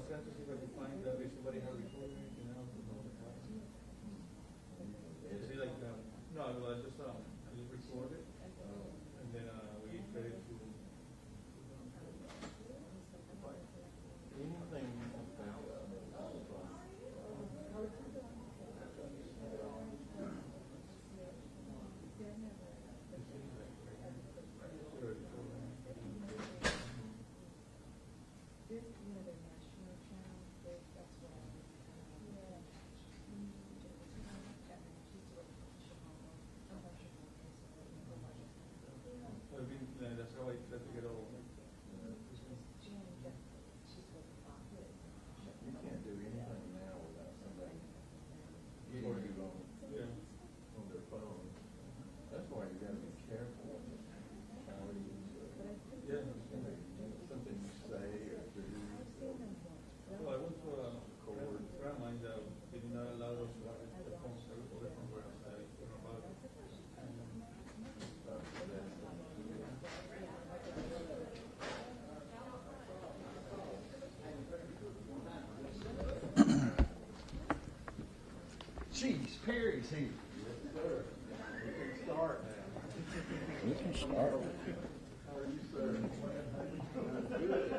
was trying to see if I could find if somebody had recorded anything else about the class. See, like, no, I just record it, and then we get ready to. Anything That's how I try to get all. you can't do anything now without somebody getting you on their phone. That's why you gotta be careful how you something you say or do. So I went to a friend of mine that did not allow us to have the phones where I about it. Jeez, Perry's here. Yes, sir. We can start now. We can start. How are you, sir? Good.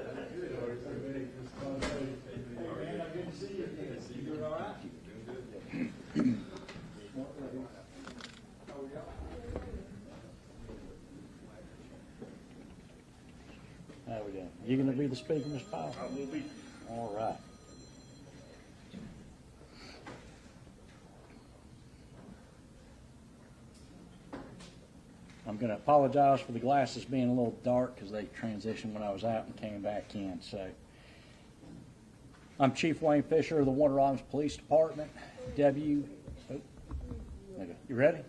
Man, good to see you again. You doing all right? Doing good. How are y'all? There we go. You going to be the speaker, Ms. Powell? I will be. All right. I'm going to apologize for the glasses being a little dark because they transitioned when I was out and came back in. So, I'm Chief Wayne Fisher of the Warner Robins Police Department. You ready?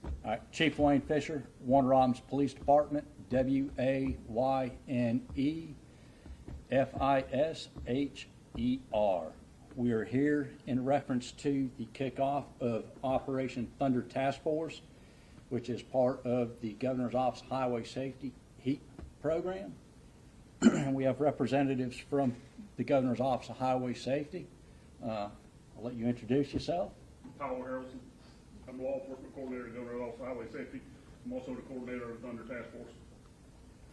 All right. Chief Wayne Fisher, Warner Robins Police Department. WAYNEFISHER. We are here in reference to the kickoff of Operation Thunder Task Force, which is part of the Governor's Office of Highway Safety HEAT program. We have representatives from the Governor's Office of Highway Safety. I'll let you introduce yourself. Powell Harrelson. I'm the law enforcement coordinator at the Governor's Office of Highway Safety. I'm also the coordinator of the Thunder Task Force.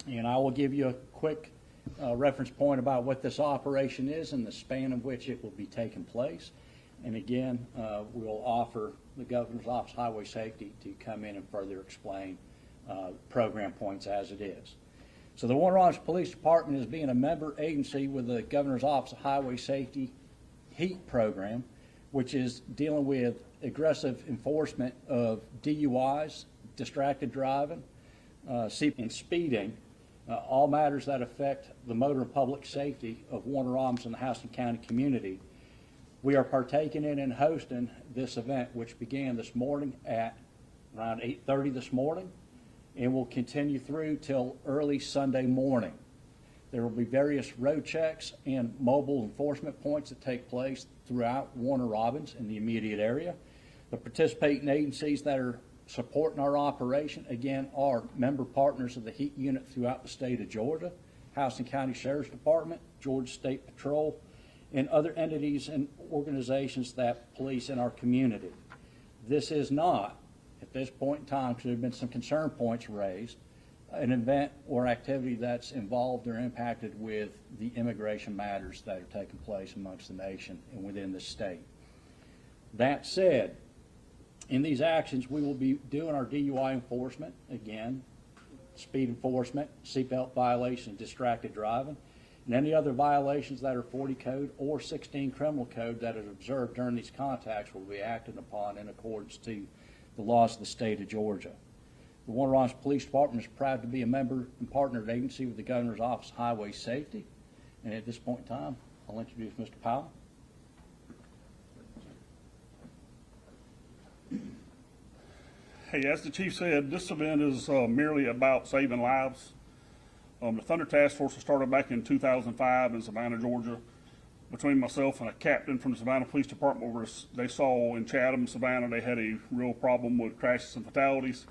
And I will give you a quick reference point about what this operation is and the span of which it will be taking place. And again, we'll offer the Governor's Office of Highway Safety to come in and further explain program points as it is. So the Warner Robins Police Department is being a member agency with the Governor's Office of Highway Safety HEAT program, which is dealing with aggressive enforcement of DUIs, distracted driving, and speeding, all matters that affect the motor and public safety of Warner Robins and the Houston County community. We are partaking in and hosting this event, which began this morning at around 8:30 this morning and will continue through till early Sunday morning. There will be various road checks and mobile enforcement points that take place throughout Warner Robins in the immediate area. The participating agencies that are supporting our operation, again, are member partners of the HEAT unit throughout the state of Georgia, Houston County Sheriff's Department, Georgia State Patrol, and other entities and organizations that police in our community. This is not, at this point in time, because there have been some concern points raised, an event or activity that's involved or impacted with the immigration matters that are taking place amongst the nation and within the state. That said, in these actions, we will be doing our DUI enforcement, again, speed enforcement, seatbelt violation, distracted driving, and any other violations that are 40 code or 16 criminal code that is observed during these contacts will be acted upon in accordance to the laws of the state of Georgia. The Warner Robins Police Department is proud to be a member and partnered agency with the Governor's Office of Highway Safety. And at this point in time, I'll introduce Mr. Powell. Hey, as the chief said, this event is merely about saving lives. The Thunder Task Force was started back in 2005 in Savannah, Georgia, between myself and a captain from the Savannah Police Department, where they saw in Chatham, Savannah, they had a real problem with crashes and fatalities.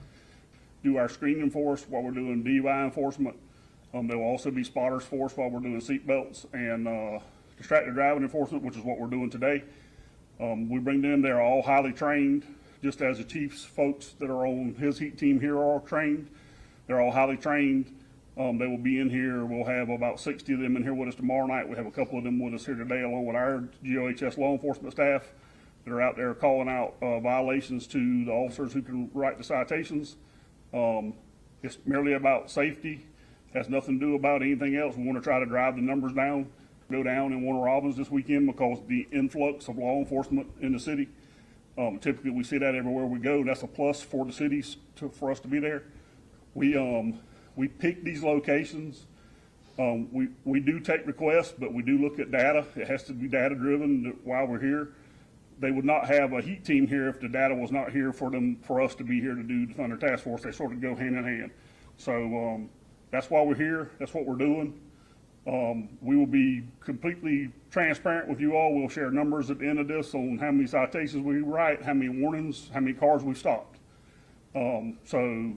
Do our screening for us while we're doing DUI enforcement. There will also be spotters for us while we're doing seat belts and distracted driving enforcement, which is what we're doing today. We bring them, they're all highly trained, just as the chief's folks that are on his heat team here are trained. They're all highly trained. They will be in here. We'll have about 60 of them in here with us tomorrow night. We have a couple of them with us here today, along with our GOHS law enforcement staff that are out there calling out violations to the officers who can write the citations. It's merely about safety. Has nothing to do about anything else. We want to try to drive the numbers down, go down in Warner Robins this weekend because the influx of law enforcement in the city. Typically, we see that everywhere we go. That's a plus for the cities for us to be there. We pick these locations. We do take requests, but we do look at data. It has to be data driven while we're here. They would not have a heat team here if the data was not here for us to be here to do the Thunder Task Force. They sort of go hand in hand. So that's why we're here. That's what we're doing. We will be completely transparent with you all. We'll share numbers at the end of this on how many citations we write, how many warnings, how many cars we've stopped. So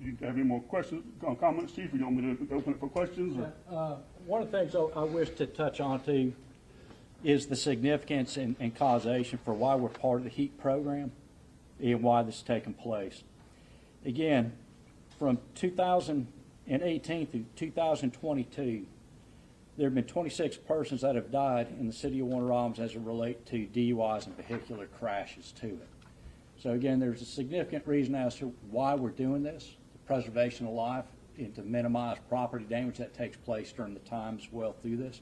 you have any more questions, comments, Chief? You want me to open it for questions? Or? One of the things I wish to touch on too is the significance and causation for why we're part of the HEAT program and why this is taking place. Again, from 2018 through 2022, there have been 26 persons that have died in the city of Warner Robins as it relates to DUIs and vehicular crashes to it. So again, there's a significant reason as to why we're doing this, the preservation of life and to minimize property damage that takes place during the time as well through this.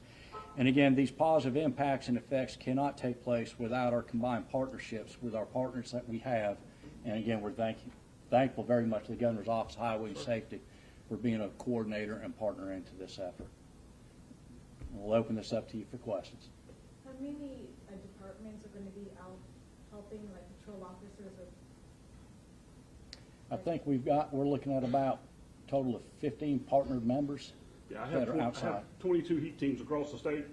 And again, these positive impacts and effects cannot take place without our combined partnerships with our partners that we have. And again, we're thankful very much to the Governor's Office of Highway and Safety for being a coordinator and partner into this effort. And we'll open this up to you for questions. How many departments are going to be out helping, like patrol officers? I think we're looking at about a total of 15 partnered members Yeah, I that have, are I outside. have 22 heat teams across the state.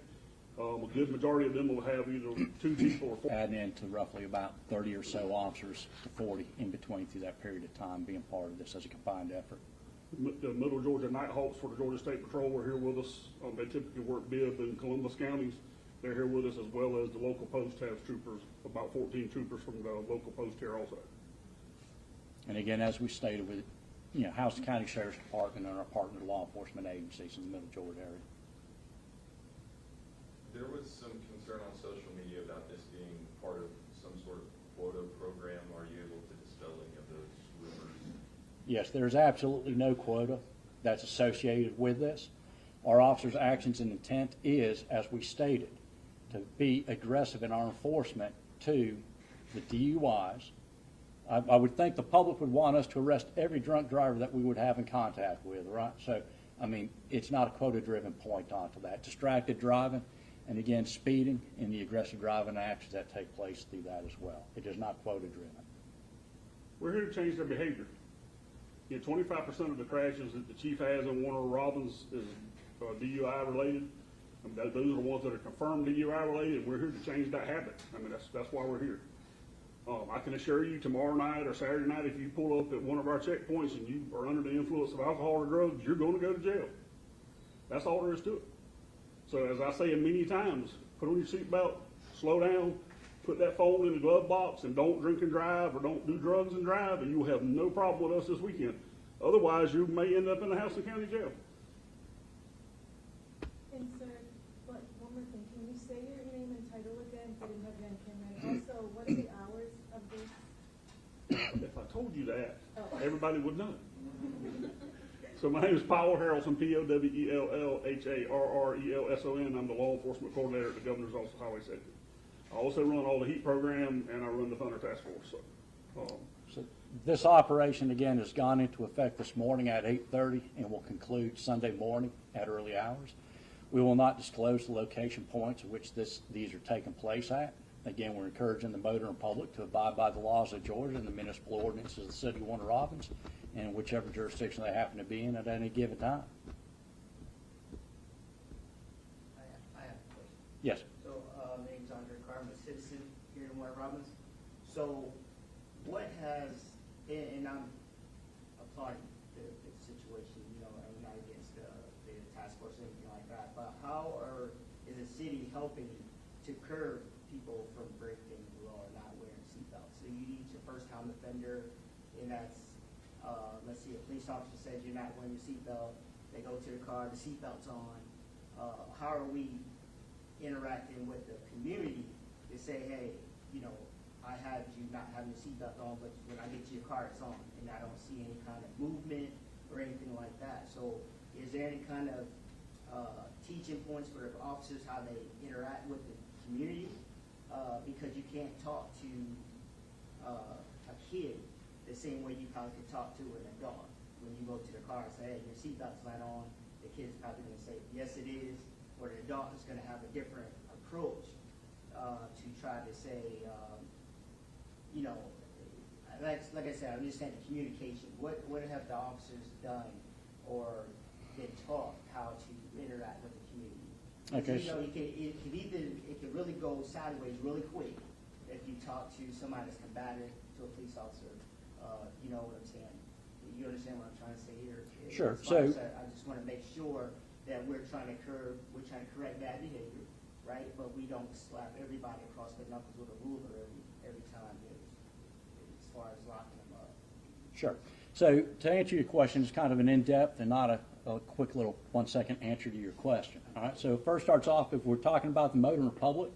A good majority of them will have either 2 people or 4. Adding into roughly about 30 or so officers to 40 in between through that period of time being part of this as a combined effort. The Middle Georgia Nighthawks for the Georgia State Patrol are here with us. They typically work Bibb and Columbus counties. They're here with us, as well as the local post has troopers, about 14 troopers from the local post here also. And again, as we stated with, Houston County Sheriff's Department and our partner law enforcement agencies in the Middle Georgia area. There was some concern on social media about this being part of some sort of quota program. Are you able to dispel any of those rumors? Yes, there's absolutely no quota that's associated with this. Our officers' actions and intent is, as we stated, to be aggressive in our enforcement to the DUIs. I would think the public would want us to arrest every drunk driver that we would have in contact with, right? So, I mean, it's not a quota-driven point onto that. Distracted driving, and again, speeding and the aggressive driving actions that take place through that as well. It is not quota-driven. We're here to change their behavior. 25% of the crashes that the chief has in Warner Robins is DUI related. Those are the ones that are confirmed DUI related, and we're here to change that habit. I mean, that's why we're here. I can assure you tomorrow night or Saturday night, if you pull up at one of our checkpoints and you are under the influence of alcohol or drugs, you're going to go to jail. That's all there is to it. So as I say many times, put on your seatbelt, slow down, put that phone in the glove box, and don't drink and drive or don't do drugs and drive, and you'll have no problem with us this weekend. Otherwise, you may end up in the Houston County Jail. And sir, one more thing. Can you say your name and title again? I didn't have it on camera. Also, what are the hours of this? If I told you that, everybody would know. So my name is Powell Harrelson, Powellharrelson. I'm the law enforcement coordinator at the Governor's Office of Highway Safety. I also run all the HEAT program, and I run the Thunder Task Force. So this operation, again, has gone into effect this morning at 8:30 and will conclude Sunday morning at early hours. We will not disclose the location points at which these are taking place at. Again, we're encouraging the motoring public to abide by the laws of Georgia and the municipal ordinances of the city of Warner Robins and whichever jurisdiction they happen to be in at any given time. I have a question. Yes. So, my name's Andre Carr. I'm a citizen here in Warner Robins. So, what has, and I'm applauding the situation, I'm not against the task force or anything like that, but how is it city helping to curb people from breaking the law or not wearing seatbelts. So you need your first-time offender, and that's, let's see, a police officer says you're not wearing your seatbelt, they go to the car, the seatbelt's on. How are we interacting with the community to say, hey, you know, I had you not having your seatbelt on, but when I get to your car, it's on, and I don't see any kind of movement or anything like that. So is there any kind of teaching points for the officers, how they interact with the community? Because you can't talk to a kid the same way you probably could talk to an adult. When you go to the car and say, hey, your seatbelt's not on, the kid's probably going to say, yes, it is, or the adult is going to have a different approach to try to say, you know, like I said, I understand the communication. What have the officers done or been taught how to interact with the community? Okay. You know, it can really go sideways really quick if you talk to somebody that's combative to a police officer. You know what I'm saying? You understand what I'm trying to say here? Sure. As far So as I just want to make sure that we're trying to correct bad behavior, right? But we don't slap everybody across the knuckles with a ruler every time as far as locking them up. Sure. So to answer your question, it's kind of an in-depth and not a quick little 1-second answer to your question. All right. So first starts off, if we're talking about the Motoring Republic,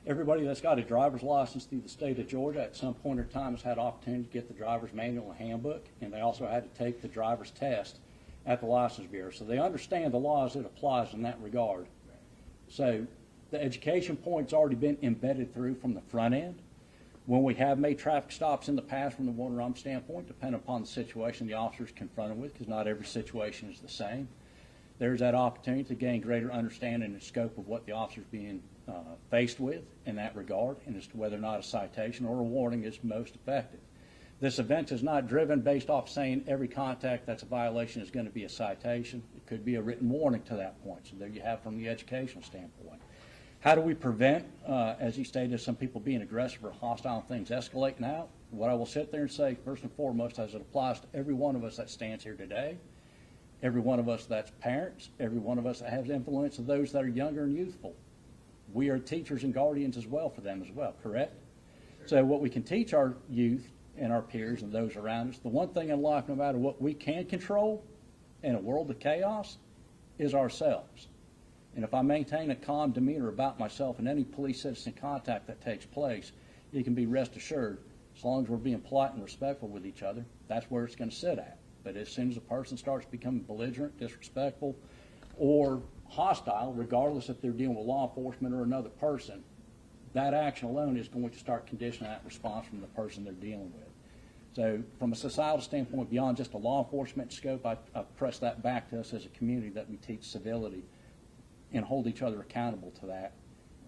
everybody that's got a driver's license through the state of Georgia at some point in time has had opportunity to get the driver's manual and handbook, and they also had to take the driver's test at the License Bureau. So they understand the laws that applies in that regard. So the education point's already been embedded through from the front end. When we have made traffic stops in the past from the one-run standpoint, depending upon the situation the officer's confronted with, because not every situation is the same, there's that opportunity to gain greater understanding and scope of what the officer's being faced with in that regard, and as to whether or not a citation or a warning is most effective. This event is not driven based off saying every contact that's a violation is going to be a citation. It could be a written warning to that point. So there you have from the educational standpoint. How do we prevent, as he stated, some people being aggressive or hostile and things escalating out? What I will sit there and say, first and foremost, as it applies to every one of us that stands here today, every one of us that's parents, every one of us that has influence of those that are younger and youthful. We are teachers and guardians as well for them as well, correct? So what we can teach our youth and our peers and those around us, the one thing in life, no matter what we can control in a world of chaos, is ourselves. And if I maintain a calm demeanor about myself in any police-citizen contact that takes place, you can be rest assured, as long as we're being polite and respectful with each other, that's where it's going to sit at. But as soon as a person starts becoming belligerent, disrespectful, or hostile, regardless if they're dealing with law enforcement or another person, that action alone is going to start conditioning that response from the person they're dealing with. So from a societal standpoint, beyond just a law enforcement scope, I press that back to us as a community that we teach civility and hold each other accountable to that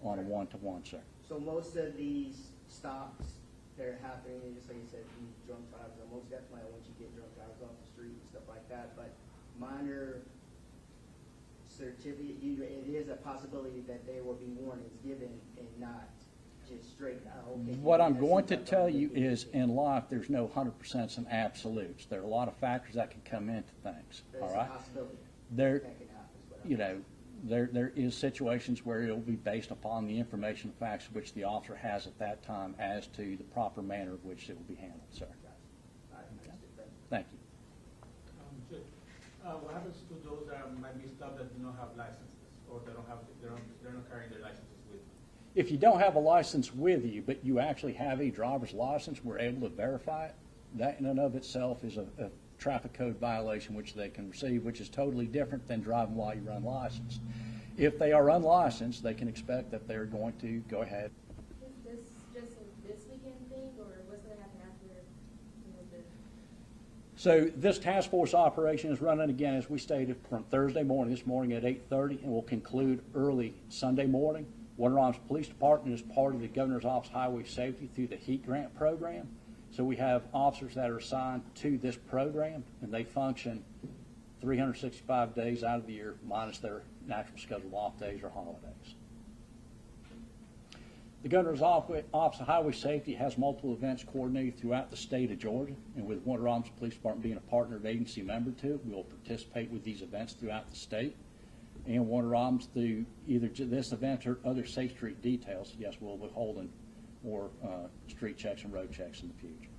on a one-to-one, sir. So most of these stops that are happening, just like you said, these drunk drivers, are most definitely once you get drunk drivers off the street and stuff like that, but minor certificate, it is a possibility that there will be warnings given and not just straight out. Okay, What I'm going to tell you is in life, there's no 100% and absolutes. There are a lot of factors that can come into things, all right? There's a possibility There, that can happen. is what I'm you know, there is situations where it will be based upon the information and facts which the officer has at that time as to the proper manner of which it will be handled, sir. All right, understood. Thank you. Judge, what happens to those that might be stopped that do not have licenses, or they're not carrying their licenses with them? If you don't have a license with you, but you actually have a driver's license, we're able to verify it, that in and of itself is a traffic code violation which they can receive, which is totally different than driving while you're unlicensed. If they are unlicensed, they can expect that they're going to go ahead. Is this just a this weekend thing, or what's going to happen after, you know, the... So this task force operation is running again, as we stated, from Thursday morning, this morning at 8:30, and will conclude early Sunday morning. Warner Robins Police Department is part of the Governor's Office of Highway Safety through the HEAT grant program. So we have officers that are assigned to this program, and they function 365 days out of the year, minus their natural scheduled off days or holidays. The Governor's Office of Highway Safety has multiple events coordinated throughout the state of Georgia, and with Warner Robins Police Department being a partner of agency member to it, we will participate with these events throughout the state. and Warner Robins through either this event or other Safe Street details, yes, we'll be holding more street checks and road checks in the future.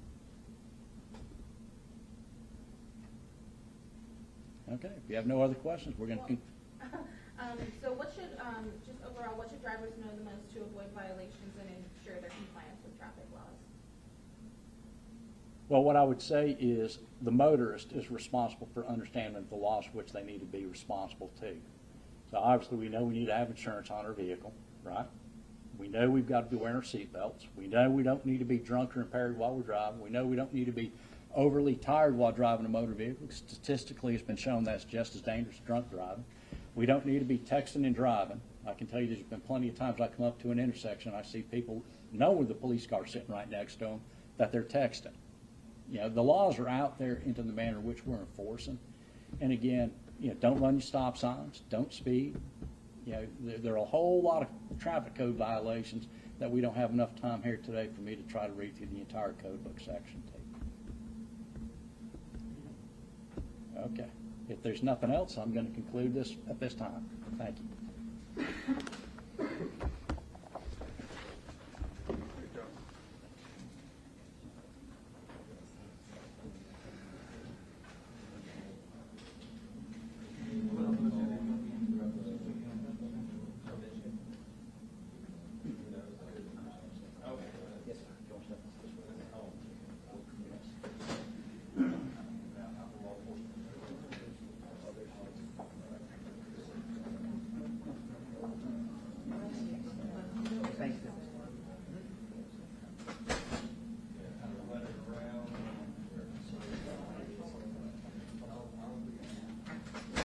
Okay, if you have no other questions, we're going to. So what should, just overall, what should drivers know the most to avoid violations and ensure their compliance with traffic laws? Well, what I would say is the motorist is responsible for understanding the laws which they need to be responsible to. So obviously, we know we need to have insurance on our vehicle, right? We know we've got to be wearing our seatbelts. We know we don't need to be drunk or impaired while we're driving. We know we don't need to be overly tired while driving a motor vehicle. Statistically, it's been shown that's just as dangerous as drunk driving. We don't need to be texting and driving. I can tell you there's been plenty of times I come up to an intersection, I see people knowing the police car sitting right next to them, that they're texting. You know, the laws are out there into the manner in which we're enforcing. And again, you know, don't run your stop signs, don't speed. You know, there are a whole lot of traffic code violations that we don't have enough time here today for me to try to read through the entire code book section. Okay. If there's nothing else, I'm going to conclude this at this time. Thank you.